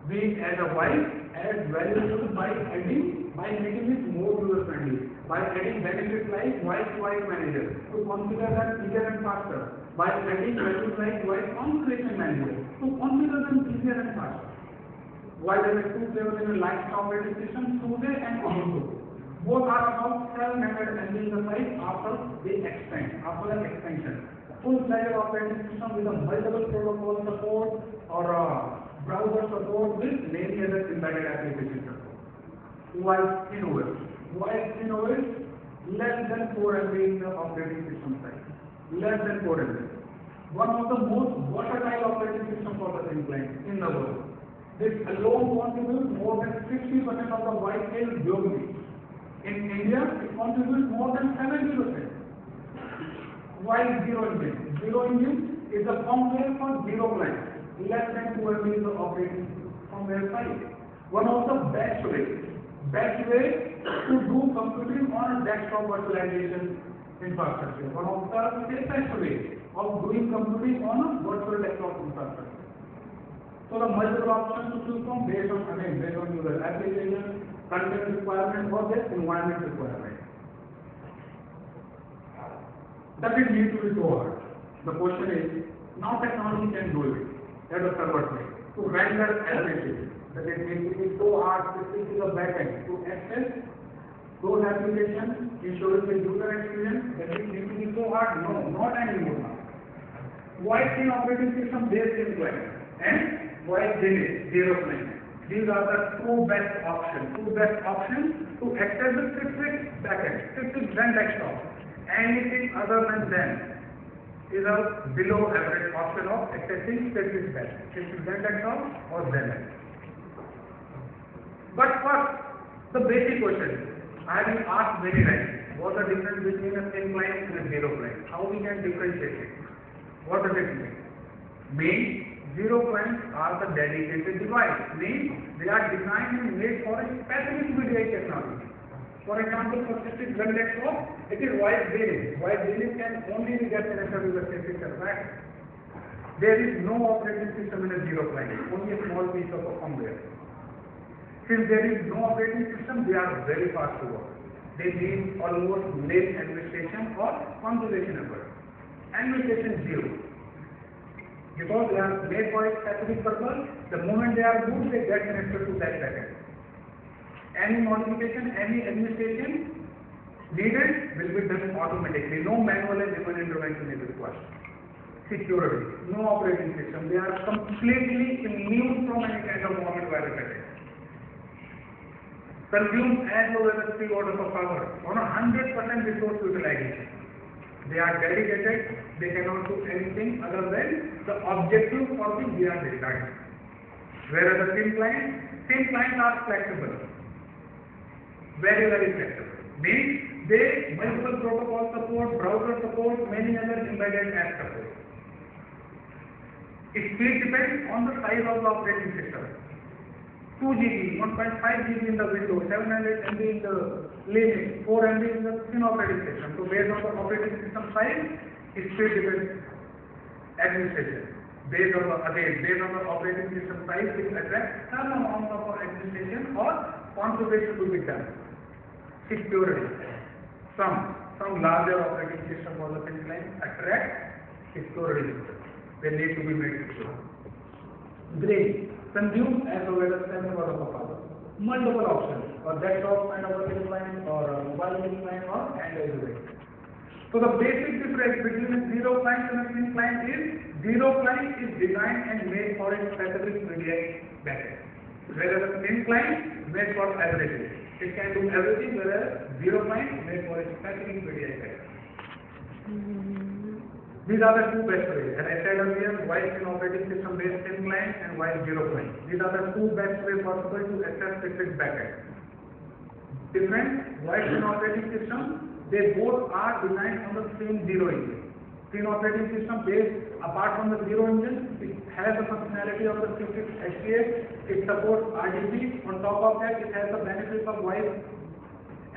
We add a Y, add variable by making it more user friendly, by adding benefits like Y Swipe Manager to configure them easier and faster, by adding values like Y Configuration Manager to configure them easier and faster. While there are two flavors in a Linux operating system, SUSE and Ubuntu. Both are about 700 MB in the size after an expansion. Full-fledged operating system with a multiple protocol support or browser support with many other embedded application support. While ThinOS. Less than 4 MB in the operating system size. Less than 4 MB. One of the most versatile operating systems for the thin client in the world. This alone contributes more than 60% of the white sales globally. In India, it contributes more than 70%. While Zero Engine is a firmware for zero client, less than 2 MB is the operating firmware size. One of the best ways to do computing on a desktop virtualization infrastructure. One of the best ways of doing computing on a virtual desktop infrastructure. So the multiple options to choose from based on user application, content requirement or their environment requirement. Does it need to be so hard? The question is, now technology can do it at the server side to render everything. Does it need to be so hard to stick to the backend to access those applications, ensuring the user experience? Does it need to be so hard? No, not anymore now. White thin operating system based in client and white zero client. These are the two best options to access the Citrix backend, Citrix Zen desktop. Anything other than them is a below average option of accessing Citrix backend, Citrix Zen desktop or Zen. But first, the basic question I have been asked many times: what is the difference between a thin client and a zero client? How we can differentiate it? What does it mean? Zero clients are the dedicated device. Means they are designed and made for a specific VDI technology. For example, for Citrix Zen desktop, it is white variant. White variant can only be get connected with the Citrix backend. There is no operating system in a zero client, only a small piece of a firmware. Since there is no operating system, they are very fast to work. They need almost less administration or configuration effort. Administration zero. Because they are made for a specific purpose, the moment they are moved, they get connected to that backend. Any modification, any administration needed will be done automatically. No manual and human intervention is required. Security, no operating system. They are completely immune from any kind of government virus attack. Consume as low as 3 watts of power on a 100% resource utilization. They are dedicated. They cannot do anything other than the objective for which they are designed. Whereas the thin clients are flexible. Very, very flexible. Means they multiple protocol support, browser support, many other embedded app support. Speed depends on the size of the operating system. 2 GB, 1.5 GB in the Windows, 700 MB in the Linux, 4 MB in the thin operating system. So based on the operating system size, speed depends administration. Based on the operating system size, will attract some amount of administration or configuration to be done. Security. Some larger operating system for the thin client attract security. They need to be made secure. Gray. Consume as well as 7 watts of power. Multiple options, or desktop kind of a thin client, or a mobile thin client, or Android device. So the basic difference between a zero client and a thin client is zero client is designed and made for a specific VDI backend, whereas a thin client made for everything. It can do everything, whereas zero client made for a specific VDI backend. These are the two best ways. As I said earlier, white thin operating system based thin client and white zero client. These are the two best ways possible to access Citrix backend. Different white thin operating system, they both are designed on the same zero engine. Thin operating system based apart from the zero engine, it has the functionality of the Citrix HTX. It supports RDP. On top of that, it has the benefits of white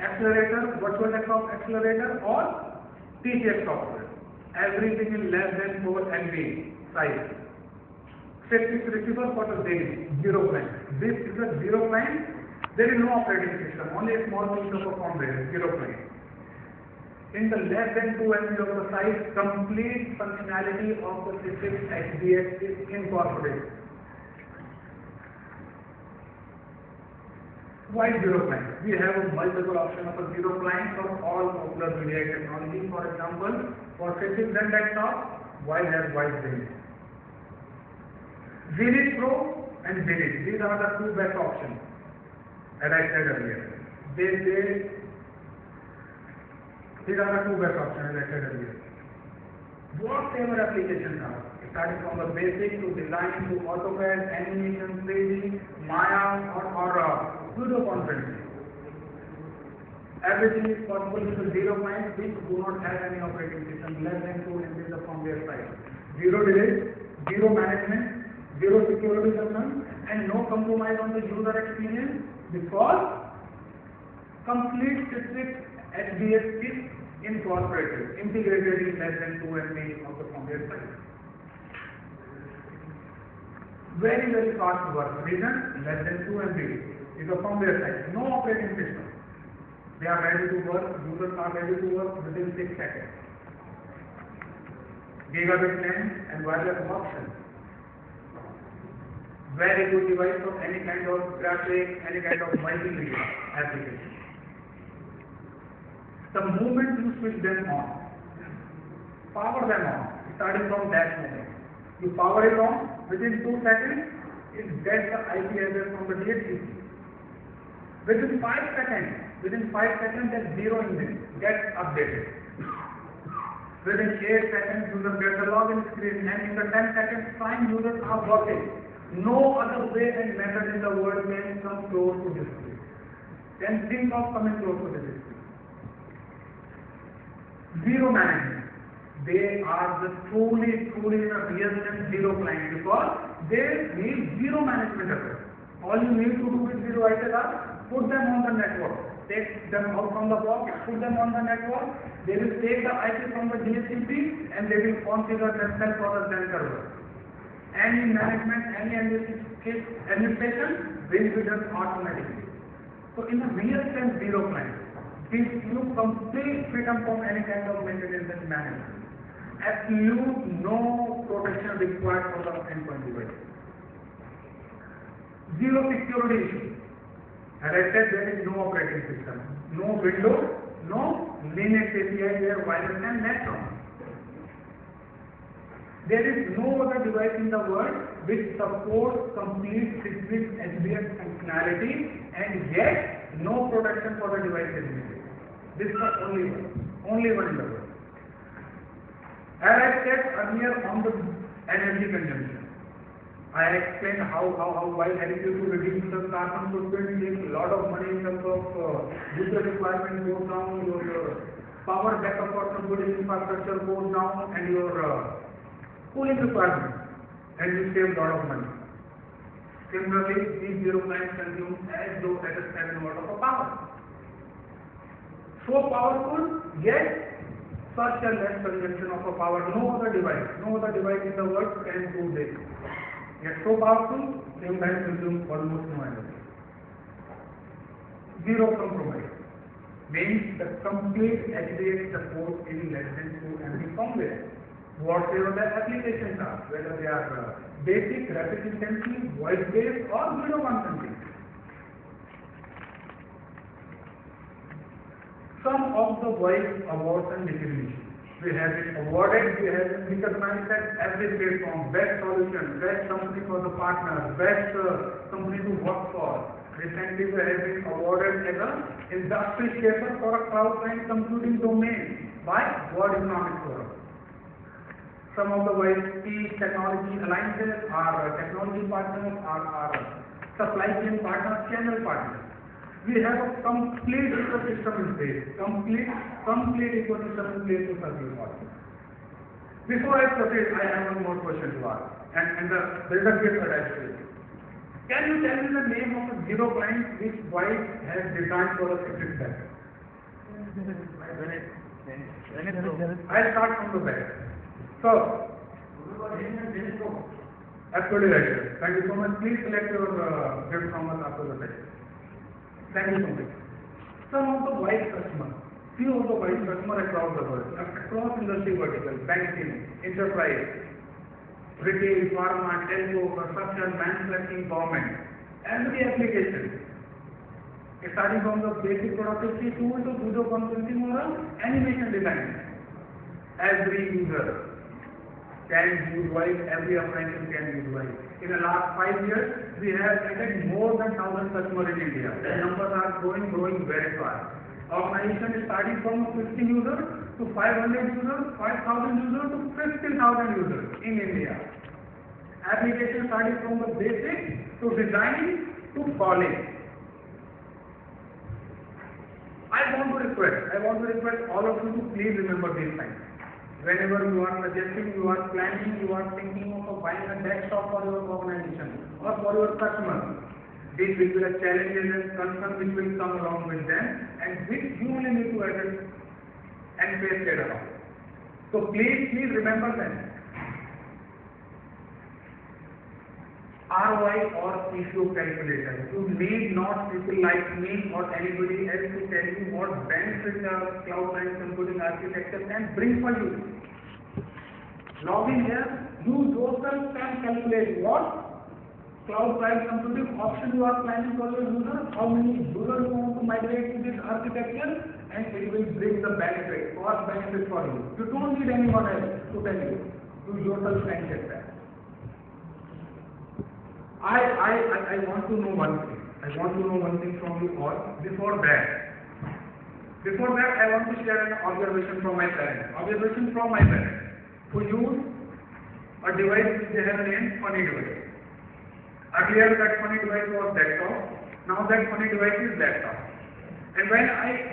accelerator, virtual desktop accelerator, or TCX software. Everything is less than 4 MB size. static receiver for the zero client. This is a zero client. There is no operating system, only a small piece of a firmware, zero client. In the less than 2 MB of the size, complete functionality of the system HDX is incorporated. Why zero client? We have a multiple option of a zero client for all popular VDI technology. For example, for systems and desktop, why have wide range? Zenith Pro and Zenith, these are the two best options, as I said earlier. These are the two best options, as I said earlier. Whatever applications are, starting from the basic to design to AutoCAD, animation, 3D, Maya or video conferencing. Everything is possible with the zero client which do not have any operating system, less than 2 MB the firmware size. Zero delay, zero management, zero security concern, and no compromise on the user experience because complete Citrix HDX is incorporated, integrated in less than 2 MB of the firmware size. Very, very fast work. Reason? Less than 2 MB is a firmware size. No operating system. They are ready to work. Users are ready to work within 6 seconds. Gigabit length and wireless option. Very good device for any kind of graphic, any kind of multimedia application. The moment you switch them on, power them on, starting from that moment. You power it on, within 2 seconds, it gets the IP address from the DHCP. Within 5 seconds, that zero engine gets updated. Within 8 seconds, user gets the login screen, and in the 10 seconds, fine users are working. No other way and method in the world can come close to this screen. Can think of coming close to this screen. Zero management. They are the truly in a real sense zero client because they need zero management of it. All you need to do with zero ISR are put them on the network. Take them out from the box, put them on the network. They will take the IP from the DHCP and they will configure themselves for the Zen server. Any management, any administration will be done automatically. So in a real sense zero client gives you complete freedom from any kind of maintenance and management. Absolute no protection required for the endpoint device. Zero security issue. As I said, there is no operating system, no Windows, no Linux API where virus can net from. There is no other device in the world which supports complete Citrix HDX functionality and yet no protection for the device is needed. This is the only one in the world. As I said earlier on the energy consumption, I explained how while helping you to reduce the carbon footprint, takes a lot of money in terms of user requirement goes down, your power backup for computing infrastructure goes down, and your cooling requirement, and you save a lot of money. Similarly, these zero clients consume as low as 7 watts of power. So powerful, yet such a less consumption of a power. No other device in the world can do this. Yet so powerful, same time consume almost no energy. Zero compromise means the complete HDX support in less than 2 MB firmware. Whatever the applications are, whether they are basic, rapid intensive, voice-based or video conferencing. Some of the voice awards and recognition. We have been awarded, we have been recognized at every platform, best solution, best company for the partner, best company to work for. Recently we have been awarded as an industry shaper for a cloud client computing domain by World Economic Forum. Some of the key technology alliances are technology partners, are supply chain partners, channel partners. We have a complete ecosystem in place, complete ecosystem in place to serve you all. Before I proceed, I have one more question to ask, and there is a bit attached to it. Can you tell me the name of a zero client which White has designed for a Citrix stack? I'll start from the back. So, Absolutely right, sir. Thank you so much. Please select your gift from us after the session. Thank you so much. Some of the wise customers, few of the wise customers across the world, across industry verticals, banking, enterprise, retail, pharma, telco, construction, manufacturing, government, every application, starting from the basic productivity tool to video conferencing or animation design. Every user can use Wise, every appliance can use Wise. In the last 5 years, we have added more than 1,000 customers in India. The numbers are growing very fast. Organization is starting from 50 users to 500 users, 5,000 users to 50,000 users in India. Application starting from the basic to design to calling. I want to request all of you to please remember these things. Whenever you are suggesting, you are planning, you are thinking of buying a desktop for your organization or for your customers, these will be the challenges and concerns which will come along with them and which you will need to address and face later on. So please remember them. ROI or PCO calculator. You need not people like me or anybody else to tell you what benefits the cloud and computing architecture can bring for you. Log in here, you yourself can calculate what cloud private computing option you are planning for your user, how many users you want to migrate to this architecture, and it will bring the benefit, cost benefit for you. You don't need anyone else to tell you. You yourself can get that. I want to know one thing. I want to know one thing from you all. Before that, I want to share an observation from my parents. Who use a device which they have named funny device. Earlier that funny device was desktop. Now that funny device is laptop. And when I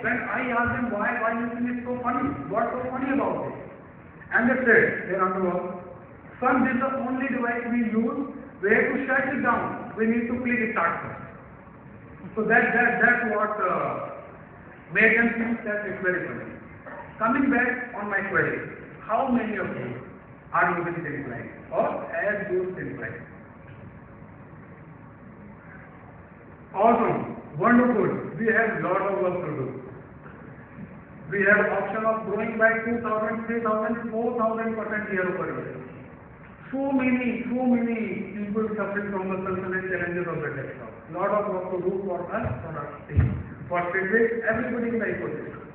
asked them why you think it's so funny, what's so funny about it? And they said, their answer was, son, this is the only device we use where to shut it down. We need to click start first. So that's what made them think that it's very funny. Coming back on my query, how many of you are using Thinplan or have used Thinplan? Awesome, wonderful. We have a lot of work to do. We have option of growing by 2,000, 3,000, 4,000% year-over-year. So many people suffering from the personal challenges of the desktop. Lot of work to do for us, for our team, for Citrix, everybody in the ecosystem.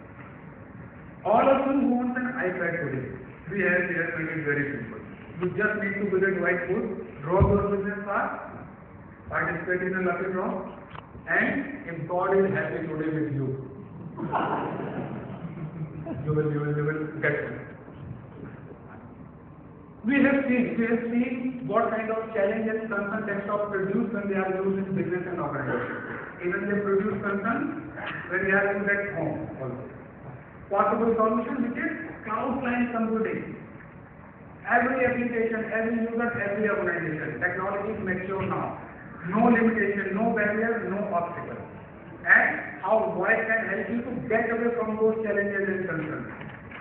All of you who want an iPad today, we have here made it very simple. You just need to visit Whiteboard, draw your business card, participate in a lucky draw, and if God is happy today with you, you will get it. We have seen what kind of challenges concern desktop produce when they are used in business and organization. Even they produce concern when they are used at home also. Possible solution which is cloud client computing. Every application, every user, every organization. Technology is mature now. No limitation, no barrier, no obstacle. And how Wise can help you to get away from those challenges and concerns.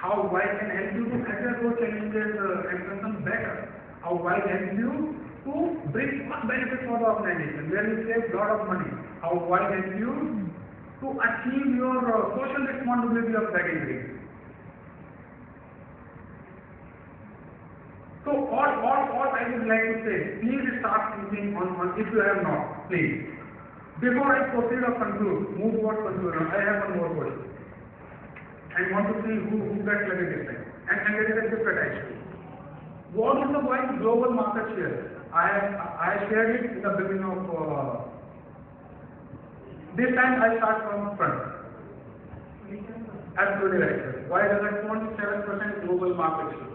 How Wise can help you to address those challenges and concerns better. How Wise helps you to bring much benefit for the organization, where you save a lot of money. How Wise helps you to achieve your social responsibility of that degree. So all I would like to say, please start thinking on if you have not, please. Before I proceed or conclude, move towards conclusion, I have one more question. I want to see who gets like this thing. And there is a different actually. What is the Wise global market share? I shared it in the beginning of this time I start from front. Absolutely right, sir. Wise has 27% global market share.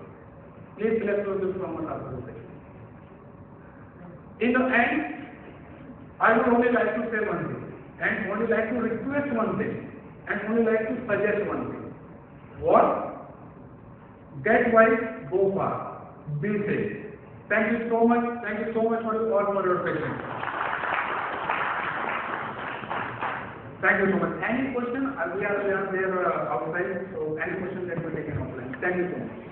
Please select your from us after the session. In the end, I would only like to say one thing, and only like to request one thing, and only like to suggest one thing. What? Get Wise, go far. Be safe. Thank you so much. Thank you so much for your patience. Thank you so much. Any question? We are there outside, so any question that we take offline. Thank you so much.